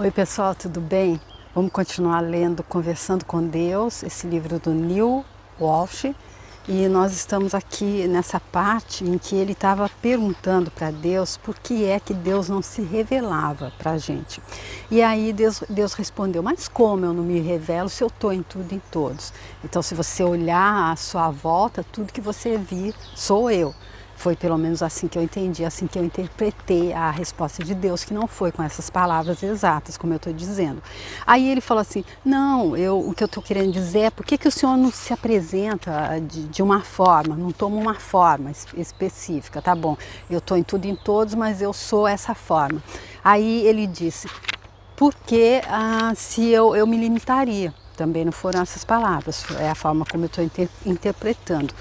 Oi pessoal, tudo bem? Vamos continuar lendo Conversando com Deus, esse livro do Neil Walsh. E nós estamos aqui nessa parte em que ele estava perguntando para Deus por que é que Deus não se revelava para a gente. E aí Deus respondeu, mas como eu não me revelo se eu estou em tudo e em todos? Então se você olhar à sua volta, tudo que você vir sou eu. Foi pelo menos assim que eu entendi, assim que eu interpretei a resposta de Deus, que não foi com essas palavras exatas, como eu estou dizendo. Aí ele falou assim, não, o que eu estou querendo dizer é por que o Senhor não se apresenta de uma forma, não toma uma forma específica, tá bom, eu estou em tudo e em todos, mas eu sou essa forma. Aí ele disse, porque se eu me limitaria, também não foram essas palavras, é a forma como eu estou interpretando.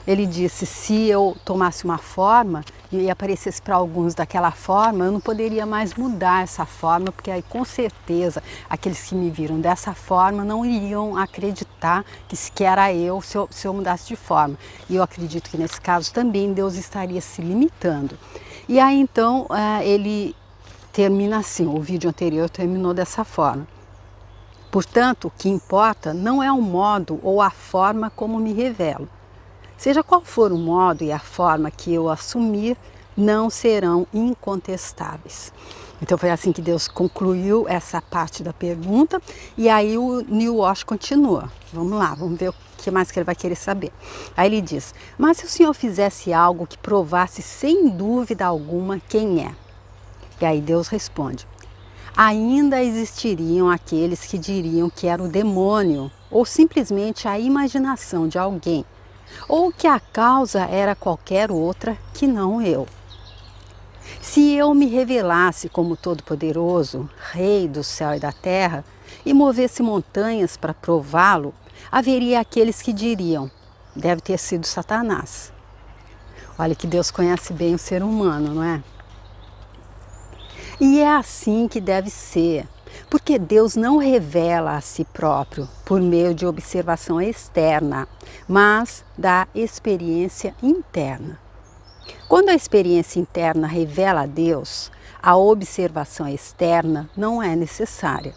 Ele disse, se eu tomasse uma forma e aparecesse para alguns daquela forma, eu não poderia mais mudar essa forma, porque aí com certeza aqueles que me viram dessa forma não iriam acreditar que era eu se eu mudasse de forma. E eu acredito que nesse caso também Deus estaria se limitando. E aí então ele termina assim, o vídeo anterior terminou dessa forma. Portanto, o que importa não é o modo ou a forma como me revelo. Seja qual for o modo e a forma que eu assumir, não serão incontestáveis. Então foi assim que Deus concluiu essa parte da pergunta e aí o Neil Walsh continua. Vamos lá, vamos ver o que mais que ele vai querer saber. Aí ele diz, mas se o Senhor fizesse algo que provasse sem dúvida alguma quem é? E aí Deus responde, ainda existiriam aqueles que diriam que era o demônio ou simplesmente a imaginação de alguém, ou que a causa era qualquer outra que não eu. Se eu me revelasse como Todo-Poderoso, Rei do céu e da terra, e movesse montanhas para prová-lo, haveria aqueles que diriam, deve ter sido Satanás. Olha que Deus conhece bem o ser humano, não é? E é assim que deve ser, porque Deus não revela a si próprio por meio de observação externa, mas da experiência interna. Quando a experiência interna revela a Deus, a observação externa não é necessária.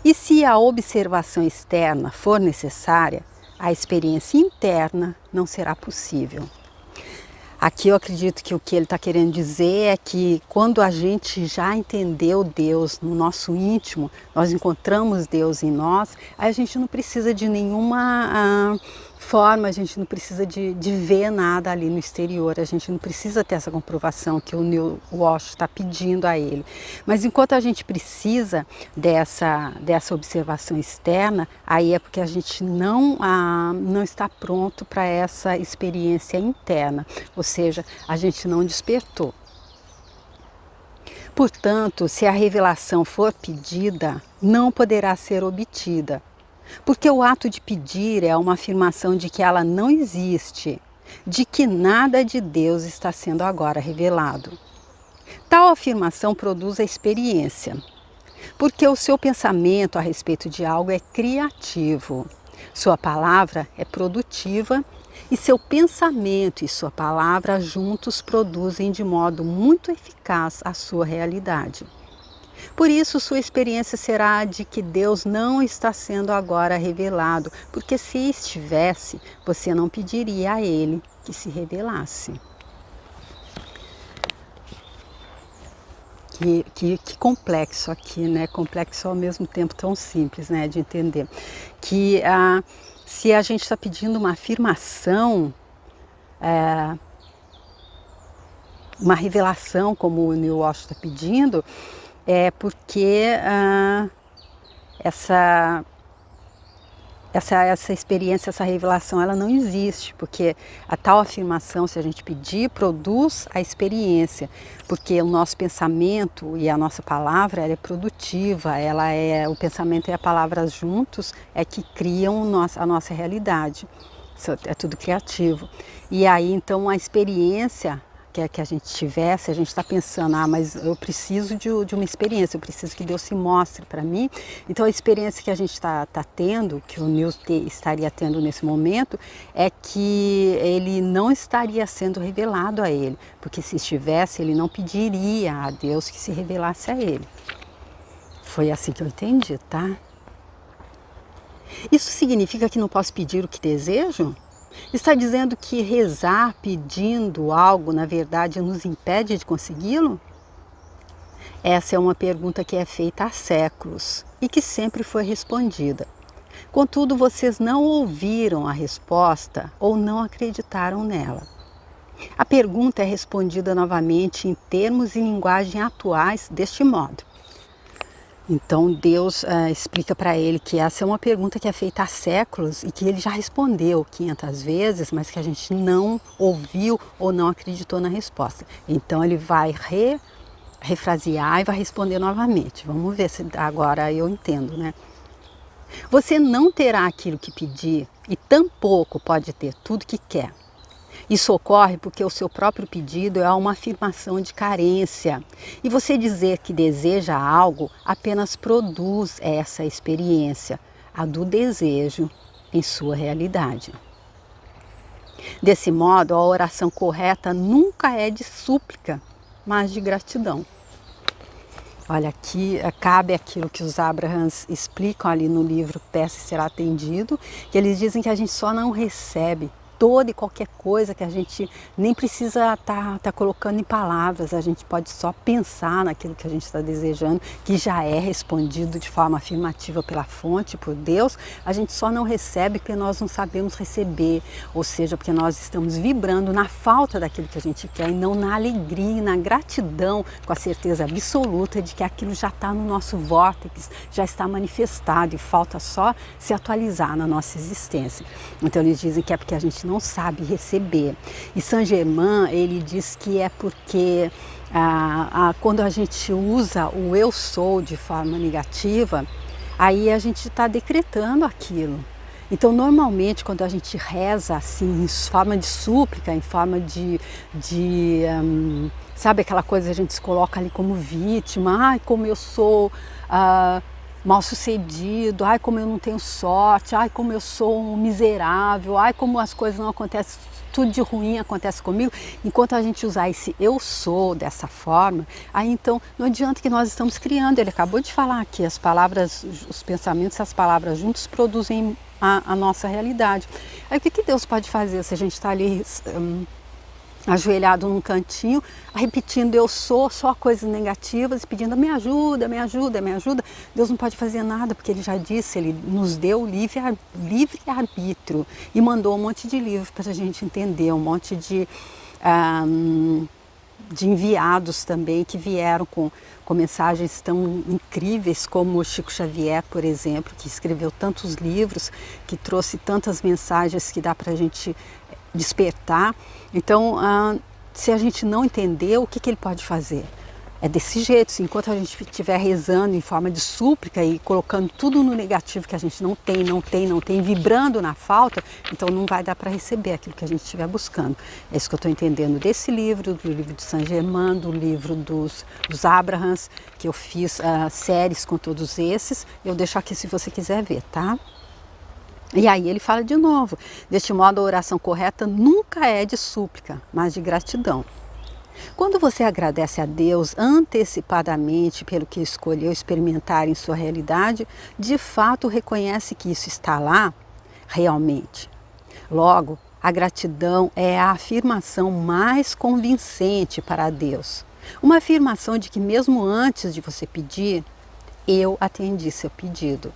E se a observação externa for necessária, a experiência interna não será possível. Aqui eu acredito que o que ele está querendo dizer é que quando a gente já entendeu Deus no nosso íntimo, nós encontramos Deus em nós, aí a gente não precisa de nenhuma forma, a gente não precisa de ver nada ali no exterior, a gente não precisa ter essa comprovação que o Neil Walsh está pedindo a ele. Mas enquanto a gente precisa dessa observação externa, aí é porque a gente não está pronto para essa experiência interna, ou seja, a gente não despertou. Portanto, se a revelação for pedida, não poderá ser obtida. Porque o ato de pedir é uma afirmação de que ela não existe, de que nada de Deus está sendo agora revelado. Tal afirmação produz a experiência, porque o seu pensamento a respeito de algo é criativo, sua palavra é produtiva e seu pensamento e sua palavra juntos produzem de modo muito eficaz a sua realidade. Por isso, sua experiência será de que Deus não está sendo agora revelado, porque se estivesse, você não pediria a Ele que se revelasse. Que complexo aqui, né? Complexo ao mesmo tempo tão simples, né? De entender. Que se a gente está pedindo uma afirmação, uma revelação, como o Neil Walsh está pedindo, é porque essa experiência, essa revelação, ela não existe, porque a tal afirmação, se a gente pedir, produz a experiência, porque o nosso pensamento e a nossa palavra, ela é produtiva, o pensamento e a palavra juntos é que criam a nossa realidade, isso é tudo criativo. E aí, então, a experiência que a gente tivesse, a gente está pensando, mas eu preciso de uma experiência, eu preciso que Deus se mostre para mim. Então a experiência que a gente está tendo, que o Neil estaria tendo nesse momento, é que ele não estaria sendo revelado a ele, porque se estivesse, ele não pediria a Deus que se revelasse a ele. Foi assim que eu entendi, tá? Isso significa que não posso pedir o que desejo? Está dizendo que rezar pedindo algo, na verdade, nos impede de consegui-lo? Essa é uma pergunta que é feita há séculos e que sempre foi respondida. Contudo, vocês não ouviram a resposta ou não acreditaram nela. A pergunta é respondida novamente em termos e linguagem atuais deste modo. Então Deus explica para ele que essa é uma pergunta que é feita há séculos e que ele já respondeu 500 vezes, mas que a gente não ouviu ou não acreditou na resposta. Então ele vai refrasear e vai responder novamente. Vamos ver se agora eu entendo, né? Você não terá aquilo que pedir e tampouco pode ter tudo que quer. Isso ocorre porque o seu próprio pedido é uma afirmação de carência. E você dizer que deseja algo apenas produz essa experiência, a do desejo em sua realidade. Desse modo, a oração correta nunca é de súplica, mas de gratidão. Olha, aqui cabe aquilo que os Abrahams explicam ali no livro Peça e Será Atendido, que eles dizem que a gente só não recebe toda e qualquer coisa que a gente nem precisa tá colocando em palavras, a gente pode só pensar naquilo que a gente está desejando, que já é respondido de forma afirmativa pela fonte, por Deus, a gente só não recebe porque nós não sabemos receber, ou seja, porque nós estamos vibrando na falta daquilo que a gente quer e não na alegria e na gratidão, com a certeza absoluta de que aquilo já está no nosso vórtice, já está manifestado e falta só se atualizar na nossa existência. Então eles dizem que é porque a gente não sabe receber. E Saint Germain, ele diz que é porque quando a gente usa o eu sou de forma negativa, aí a gente está decretando aquilo. Então, normalmente, quando a gente reza assim, em forma de súplica, em forma sabe aquela coisa que a gente se coloca ali como vítima, ai, como eu sou mal sucedido, ai como eu não tenho sorte, ai como eu sou um miserável, ai como as coisas não acontecem, tudo de ruim acontece comigo. Enquanto a gente usar esse eu sou dessa forma, aí então não adianta que nós estamos criando. Ele acabou de falar aqui, as palavras, os pensamentos e as palavras juntos produzem a nossa realidade. Aí o que Deus pode fazer se a gente está ali ajoelhado num cantinho, repetindo eu sou, só coisas negativas, pedindo me ajuda, me ajuda, me ajuda. Deus não pode fazer nada, porque Ele já disse, Ele nos deu livre arbítrio e mandou um monte de livros para a gente entender, um monte de enviados também que vieram com mensagens tão incríveis como o Chico Xavier, por exemplo, que escreveu tantos livros, que trouxe tantas mensagens que dá para a gente despertar. Então, se a gente não entender, o que ele pode fazer? É desse jeito, enquanto a gente estiver rezando em forma de súplica e colocando tudo no negativo que a gente não tem, vibrando na falta, então não vai dar para receber aquilo que a gente estiver buscando. É isso que eu estou entendendo desse livro, do livro de Saint Germain, do livro dos Abrahams, que eu fiz séries com todos esses. Eu deixo aqui se você quiser ver, tá? E aí ele fala de novo, deste modo a oração correta nunca é de súplica, mas de gratidão. Quando você agradece a Deus antecipadamente pelo que escolheu experimentar em sua realidade, de fato reconhece que isso está lá realmente. Logo, a gratidão é a afirmação mais convincente para Deus. Uma afirmação de que mesmo antes de você pedir, eu atendi seu pedido.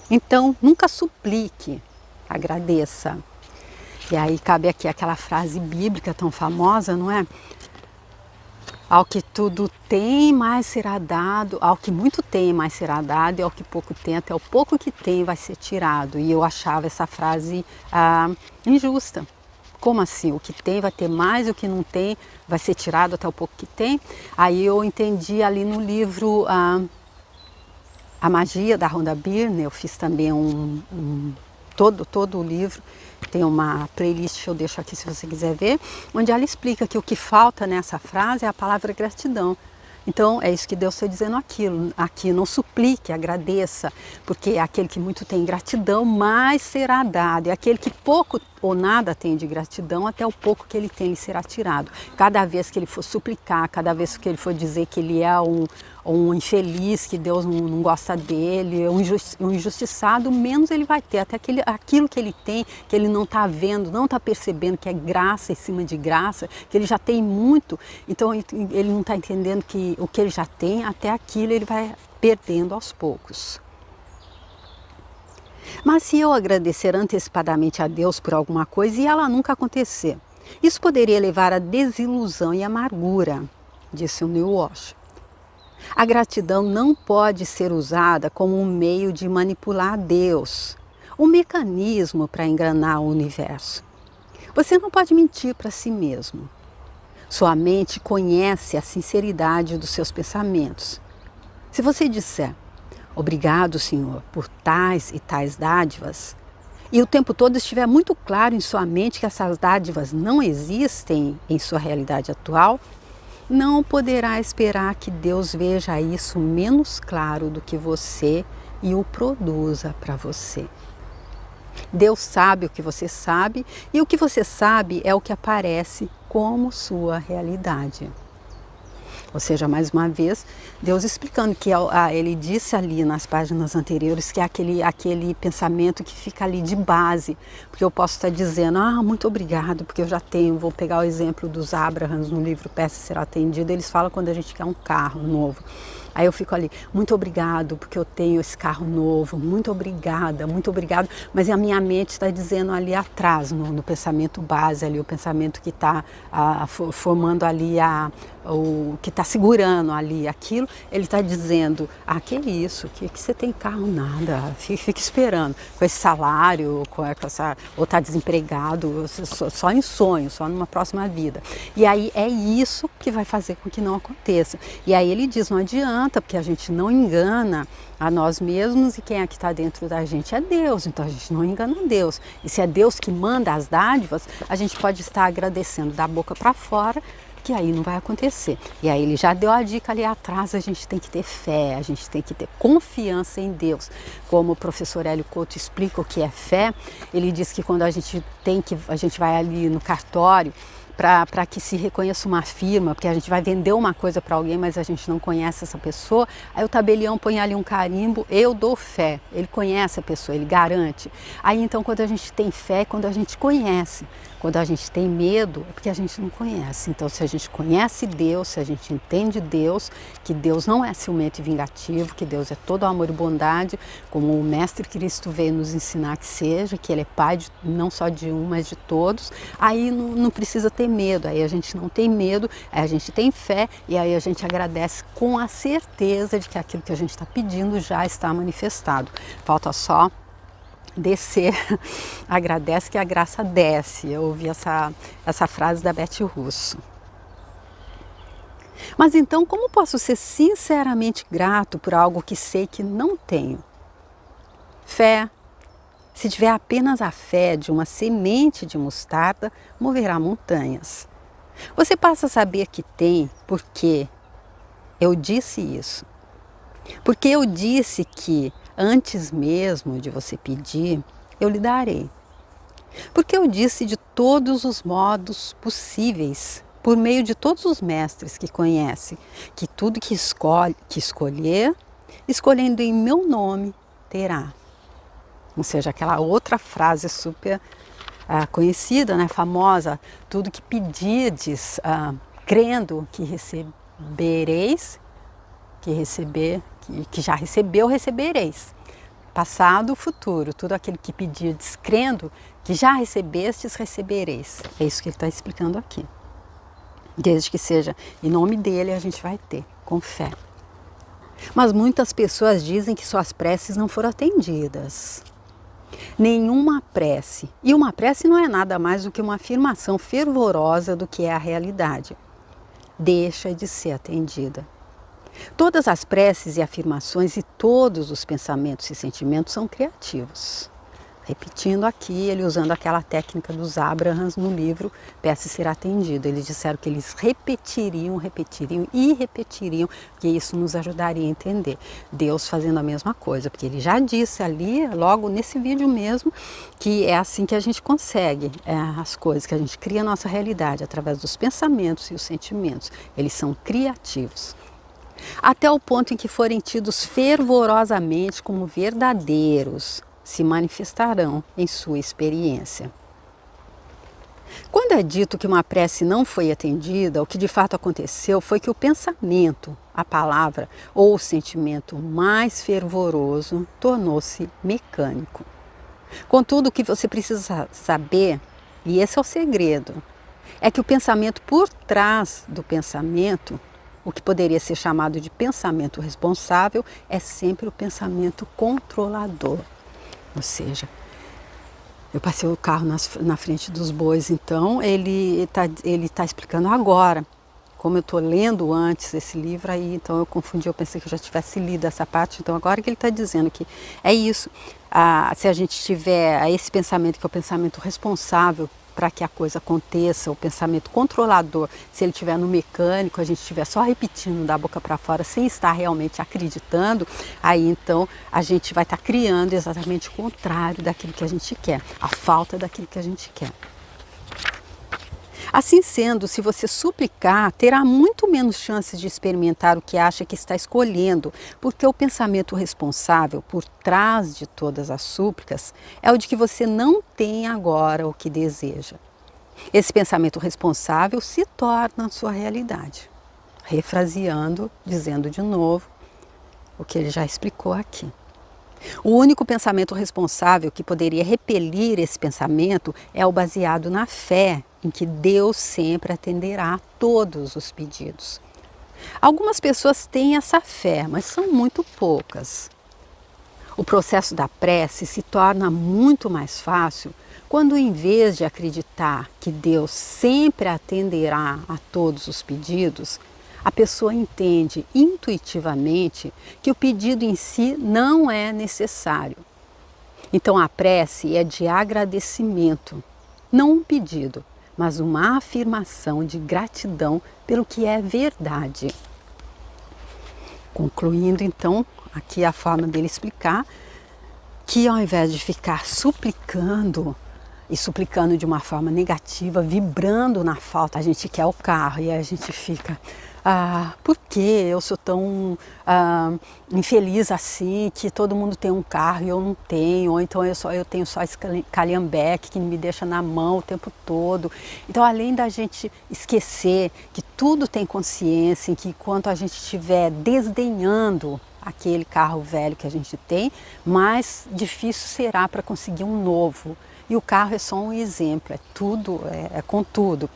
Então, nunca suplique, agradeça. E aí cabe aqui aquela frase bíblica tão famosa, não é? Ao que tudo tem, mais será dado, ao que muito tem, mais será dado, e ao que pouco tem, até o pouco que tem vai ser tirado. E eu achava essa frase injusta. Como assim? O que tem vai ter mais, o que não tem vai ser tirado até o pouco que tem? Aí eu entendi ali no livro A Magia, da Rhonda Byrne. Eu fiz também todo o livro, tem uma playlist que eu deixo aqui se você quiser ver, onde ela explica que o que falta nessa frase é a palavra gratidão. Então é isso que Deus está dizendo aqui, não suplique, agradeça, porque aquele que muito tem gratidão, mais será dado, e aquele que pouco ou nada tem de gratidão, até o pouco que ele tem lhe será tirado. Cada vez que ele for suplicar, cada vez que ele for dizer que ele é um infeliz, que Deus não gosta dele, um injustiçado, menos ele vai ter. Até aquilo que ele tem, que ele não está vendo, não está percebendo, que é graça em cima de graça, que ele já tem muito, então ele não está entendendo que o que ele já tem, até aquilo ele vai perdendo aos poucos. Mas se eu agradecer antecipadamente a Deus por alguma coisa e ela nunca acontecer, isso poderia levar à desilusão e amargura, disse o Neil Walsh. A gratidão não pode ser usada como um meio de manipular Deus, um mecanismo para enganar o universo. Você não pode mentir para si mesmo. Sua mente conhece a sinceridade dos seus pensamentos. Se você disser, obrigado, Senhor, por tais e tais dádivas, e o tempo todo estiver muito claro em sua mente que essas dádivas não existem em sua realidade atual, não poderá esperar que Deus veja isso menos claro do que você e o produza para você. Deus sabe o que você sabe e o que você sabe é o que aparece como sua realidade. Ou seja, mais uma vez, Deus explicando que ele disse ali nas páginas anteriores que é aquele pensamento que fica ali de base. Porque eu posso estar dizendo, muito obrigado, porque eu já tenho, vou pegar o exemplo dos Abrahams no livro Peça Será Atendida, eles falam quando a gente quer um carro novo. Aí eu fico ali, muito obrigado, porque eu tenho esse carro novo, muito obrigada, muito obrigado. Mas a minha mente está dizendo ali atrás, no pensamento base, ali, o pensamento que está formando ali, o que está segurando ali aquilo, ele está dizendo, que isso, que você tem carro nada, fica esperando, com esse salário, ou está desempregado, só em sonho, só numa próxima vida. E aí é isso que vai fazer com que não aconteça. E aí ele diz, não adianta, porque a gente não engana a nós mesmos e quem é que está dentro da gente é Deus, então a gente não engana Deus. E se é Deus que manda as dádivas, a gente pode estar agradecendo da boca para fora, que aí não vai acontecer. E aí ele já deu a dica ali atrás, a gente tem que ter fé, a gente tem que ter confiança em Deus. Como o professor Hélio Couto explica o que é fé, ele diz que quando a gente vai ali no cartório, para que se reconheça uma firma, porque a gente vai vender uma coisa para alguém, mas a gente não conhece essa pessoa, aí o tabelião põe ali um carimbo, eu dou fé, ele conhece a pessoa, ele garante. Aí então quando a gente tem fé, é quando a gente conhece. Quando a gente tem medo, é porque a gente não conhece. Então se a gente conhece Deus, se a gente entende Deus, que Deus não é ciumento e vingativo, que Deus é todo amor e bondade, como o Mestre Cristo veio nos ensinar que seja, que Ele é Pai não só de um, mas de todos, aí não precisa ter medo, aí a gente não tem medo, aí a gente tem fé e aí a gente agradece com a certeza de que aquilo que a gente está pedindo já está manifestado. Falta só descer, agradece que a graça desce. Eu ouvi essa frase da Beth Russo. Mas então, como posso ser sinceramente grato por algo que sei que não tenho? Fé. Se tiver apenas a fé de uma semente de mostarda, moverá montanhas. Você passa a saber que tem porque eu disse isso. Porque eu disse que antes mesmo de você pedir, eu lhe darei. Porque eu disse de todos os modos possíveis, por meio de todos os mestres que conhece, que tudo que escolher, escolhendo em meu nome, terá. Ou seja, aquela outra frase super conhecida, né, famosa, tudo que pedirdes, crendo que recebereis, que já recebeu, recebereis. Passado, futuro, tudo aquilo que pedirdes, crendo que já recebestes, recebereis. É isso que ele está explicando aqui. Desde que seja em nome dele, a gente vai ter, com fé. Mas muitas pessoas dizem que suas preces não foram atendidas. Nenhuma prece. E uma prece não é nada mais do que uma afirmação fervorosa do que é a realidade. Deixa de ser atendida. Todas as preces e afirmações e todos os pensamentos e sentimentos são criativos. Repetindo aqui, ele usando aquela técnica dos Abrahams no livro Peça e Será Atendido. Eles disseram que eles repetiriam e repetiriam, porque isso nos ajudaria a entender. Deus fazendo a mesma coisa, porque ele já disse ali, logo nesse vídeo mesmo, que é assim que a gente consegue as coisas, que a gente cria a nossa realidade, através dos pensamentos e os sentimentos. Eles são criativos. Até o ponto em que forem tidos fervorosamente como verdadeiros, se manifestarão em sua experiência. Quando é dito que uma prece não foi atendida, o que de fato aconteceu foi que o pensamento, a palavra ou o sentimento mais fervoroso tornou-se mecânico. Contudo, o que você precisa saber, e esse é o segredo, é que o pensamento por trás do pensamento, o que poderia ser chamado de pensamento responsável, é sempre o pensamento controlador. Ou seja, eu passei o carro na frente dos bois, então ele tá explicando agora. Como eu estou lendo antes esse livro, aí então eu confundi, eu pensei que eu já tivesse lido essa parte, então agora que ele está dizendo que é isso. Se a gente tiver esse pensamento, que é o pensamento responsável para que a coisa aconteça, o pensamento controlador, se ele estiver no mecânico, a gente estiver só repetindo da boca para fora, sem estar realmente acreditando, aí então a gente vai estar criando exatamente o contrário daquilo que a gente quer, a falta daquilo que a gente quer. Assim sendo, se você suplicar, terá muito menos chances de experimentar o que acha que está escolhendo, porque o pensamento responsável por trás de todas as súplicas é o de que você não tem agora o que deseja. Esse pensamento responsável se torna a sua realidade. Refraseando, dizendo de novo o que ele já explicou aqui. O único pensamento responsável que poderia repelir esse pensamento é o baseado na fé em que Deus sempre atenderá a todos os pedidos. Algumas pessoas têm essa fé, mas são muito poucas. O processo da prece se torna muito mais fácil quando, em vez de acreditar que Deus sempre atenderá a todos os pedidos, a pessoa entende intuitivamente que o pedido em si não é necessário. Então a prece é de agradecimento, não um pedido, mas uma afirmação de gratidão pelo que é verdade. Concluindo então, aqui a forma dele explicar, que ao invés de ficar suplicando, e suplicando de uma forma negativa, vibrando na falta, a gente quer o carro e a gente fica... por que eu sou tão infeliz assim, que todo mundo tem um carro e eu não tenho, ou então eu tenho só esse calhambeque que me deixa na mão o tempo todo. Então, além da gente esquecer que tudo tem consciência, que enquanto a gente estiver desdenhando aquele carro velho que a gente tem, mais difícil será para conseguir um novo. E o carro é só um exemplo, é tudo, é com tudo.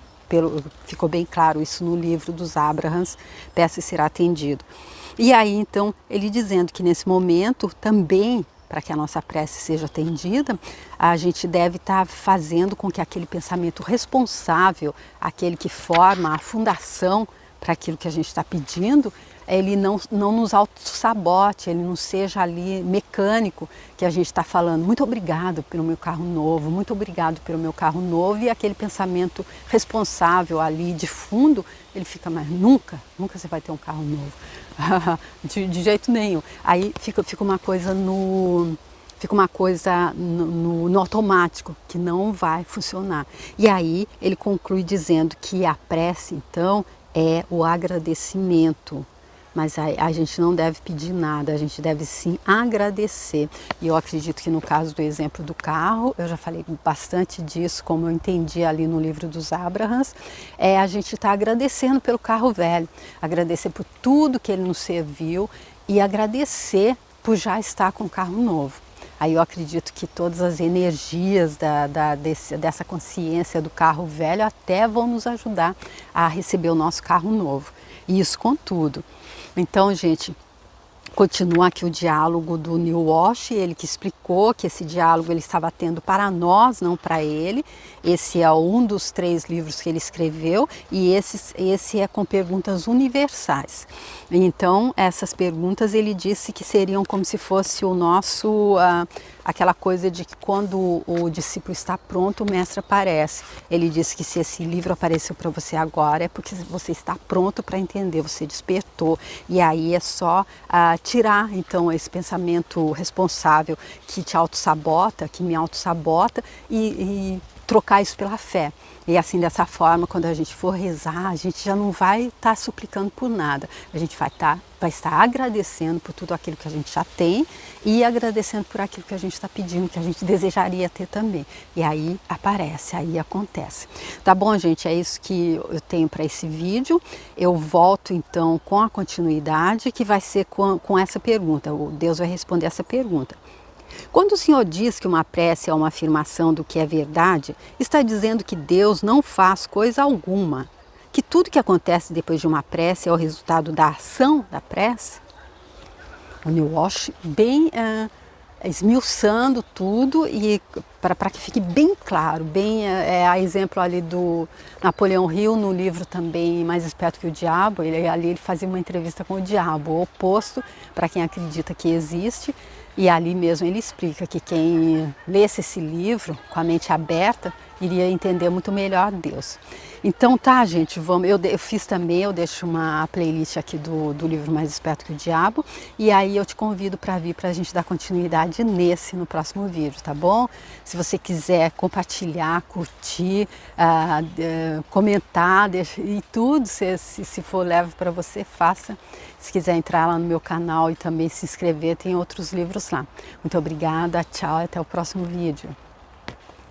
Ficou bem claro isso no livro dos Abrahams, Peça e Será Atendido. E aí então ele dizendo que nesse momento também, para que a nossa prece seja atendida, a gente deve estar fazendo com que aquele pensamento responsável, aquele que forma a fundação para aquilo que a gente está pedindo, ele não nos auto-sabote, ele não seja ali mecânico, que a gente está falando, muito obrigado pelo meu carro novo, muito obrigado pelo meu carro novo, e aquele pensamento responsável ali de fundo, ele fica, mas nunca você vai ter um carro novo, de jeito nenhum. Aí fica uma coisa no automático, que não vai funcionar. E aí ele conclui dizendo que a prece, então, é o agradecimento. Mas a gente não deve pedir nada, a gente deve sim agradecer. E eu acredito que no caso do exemplo do carro, eu já falei bastante disso, como eu entendi ali no livro dos Abrahams, a gente está agradecendo pelo carro velho, agradecer por tudo que ele nos serviu e agradecer por já estar com o carro novo. Aí eu acredito que todas as energias dessa consciência do carro velho até vão nos ajudar a receber o nosso carro novo. E isso com tudo. Então, gente, Continua aqui o diálogo do Neil Walsh, ele que explicou que esse diálogo ele estava tendo para nós, não para ele. Esse é um dos 3 livros que ele escreveu e esse é com perguntas universais. Então, essas perguntas ele disse que seriam como se fosse o nosso, aquela coisa de que quando o discípulo está pronto, o mestre aparece. Ele disse que se esse livro apareceu para você agora é porque você está pronto para entender, você despertou. E aí é só tirar então esse pensamento responsável que te autossabota, que me autossabota e trocar isso pela fé. E assim, dessa forma, quando a gente for rezar, a gente já não vai estar suplicando por nada. A gente vai estar agradecendo por tudo aquilo que a gente já tem e agradecendo por aquilo que a gente está pedindo, que a gente desejaria ter também. E aí aparece, aí acontece. Tá bom, gente? É isso que eu tenho para esse vídeo. Eu volto então com a continuidade, que vai ser com essa pergunta. O Deus vai responder essa pergunta. Quando o Senhor diz que uma prece é uma afirmação do que é verdade, está dizendo que Deus não faz coisa alguma, que tudo que acontece depois de uma prece é o resultado da ação da prece? O Neil Walsh bem esmiuçando tudo e para que fique bem claro, bem a exemplo ali do Napoleão Hill no livro também Mais Esperto que o Diabo, ele fazia uma entrevista com o diabo, o oposto para quem acredita que existe. E ali mesmo ele explica que quem lesse esse livro com a mente aberta iria entender muito melhor Deus. Então tá, gente, vamos. Eu fiz também, eu deixo uma playlist aqui do livro Mais Esperto que o Diabo. E aí eu te convido para vir para a gente dar continuidade no próximo vídeo, tá bom? Se você quiser compartilhar, curtir, comentar e tudo, se for leve para você, faça. Se quiser entrar lá no meu canal e também se inscrever, tem outros livros lá. Muito obrigada, tchau e até o próximo vídeo.